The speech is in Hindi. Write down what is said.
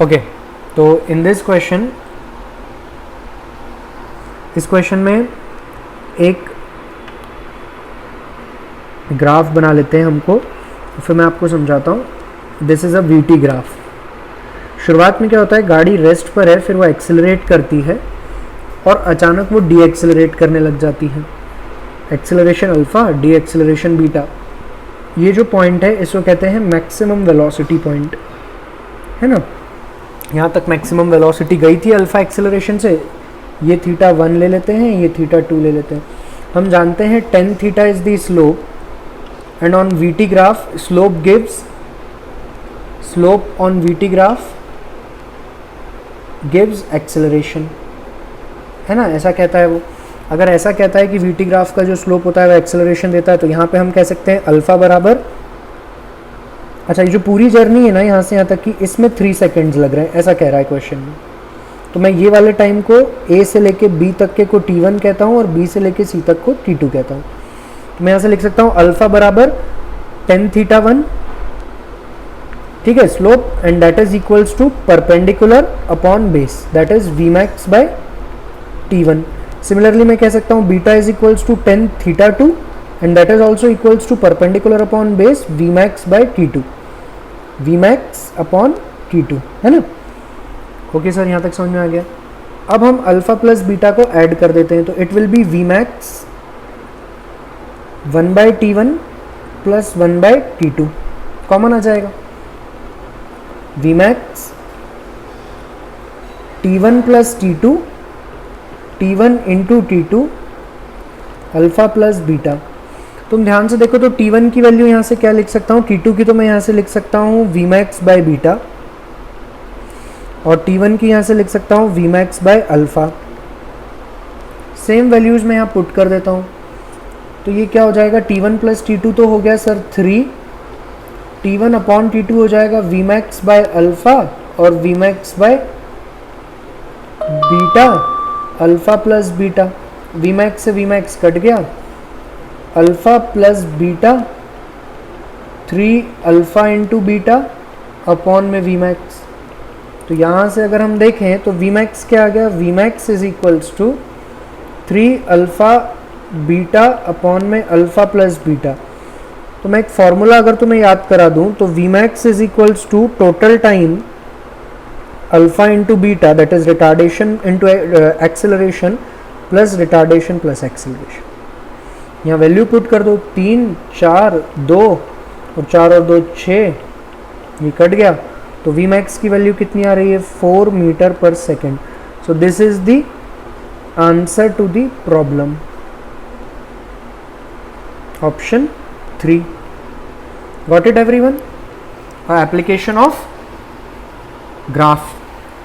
ओके, तो इन दिस क्वेश्चन, इस क्वेश्चन में एक ग्राफ बना लेते हैं हमको, फिर मैं आपको समझाता हूँ। This is a VT graph. शुरुआत में क्या होता है, गाड़ी रेस्ट पर है, फिर वो एक्सेलरेट करती है और अचानक वो डी एक्सेलरेट करने लग जाती है। Acceleration alpha, D acceleration beta. ये जो पॉइंट है इसको कहते हैं मैक्सिमम वेलोसिटी पॉइंट, है ना। यहाँ तक मैक्सिमम वेलोसिटी गई थी अल्फ़ा एक्सेलरेशन से। ये थीटा 1 ले लेते हैं, ये थीटा 2 ले लेते हैं। हम जानते हैं tan theta is the slope, and on VT graph slope gives, slope on VT graph gives acceleration, है ना। ऐसा कहता है वो। अगर ऐसा कहता है कि वीटी ग्राफ का जो स्लोप होता है वो एक्सेलरेशन देता है, तो यहाँ पे हम कह सकते हैं अल्फ़ा बराबर, अच्छा ये जो पूरी जर्नी है ना यहाँ से यहाँ तक की, इसमें 3 सेकेंड्स लग रहे हैं, ऐसा कह रहा है क्वेश्चन में। तो मैं ये वाले टाइम को ए से लेके बी तक के को t1 कहता हूँ और बी से लेके सी तक को t2 कहता हूँ। तो मैं यहाँ से लिख सकता हूँ अल्फ़ा बराबर tan थीटा 1, ठीक है, slope, and that is equals to perpendicular upon base, that is v max by t1। Similarly मैं कह सकता हूँ beta is equals to tan theta 2, and that is also equals to perpendicular upon base v max by t2, v max upon t2, है ना। ओके सर, यहाँ तक समझ में आ गया। अब हम अल्फ़ा प्लस बीटा को ऐड कर देते हैं, तो it will be V max 1/t1 plus 1/t2, common आ जाएगा। We max t1 plus t2, t1 into t2, alpha plus beta. तुम ध्यान से देखो तो t1 की वैल्यू यहाँ से क्या लिख सकता हूँ, t2 की तो मैं यहाँ से लिख सकता हूँ वी मैक्स बाय बीटा, और t1 की यहाँ से लिख सकता हूँ v max by alpha. Same values मैं यहाँ पुट कर देता हूँ, तो ये क्या हो जाएगा, t1 प्लस t2 तो हो गया सर 3, t1 अपॉन t2 हो जाएगा वी मैक्स बाय अल्फ़ा और v max by beta, alpha plus beta, v max से वी मैक्स कट गया, alpha plus beta 3 alpha into beta upon में वी मैक्स। तो यहाँ से अगर हम देखें तो वी मैक्स क्या आ गया, v max is equals to 3 alpha beta upon में अल्फ़ा प्लस बीटा। तो मैं एक फार्मूला अगर तुम्हें याद करा दूं, तो v max is equals to total time alpha into beta, that is retardation into acceleration plus retardation plus acceleration. यहाँ वैल्यू पुट कर दो, 3 4 2 और 4 और 2 6, ये कट गया। तो वी मैक्स की वैल्यू कितनी आ रही है, 4 मीटर पर second. So this is the answer to the problem, option 3। Got it everyone? Application of graph.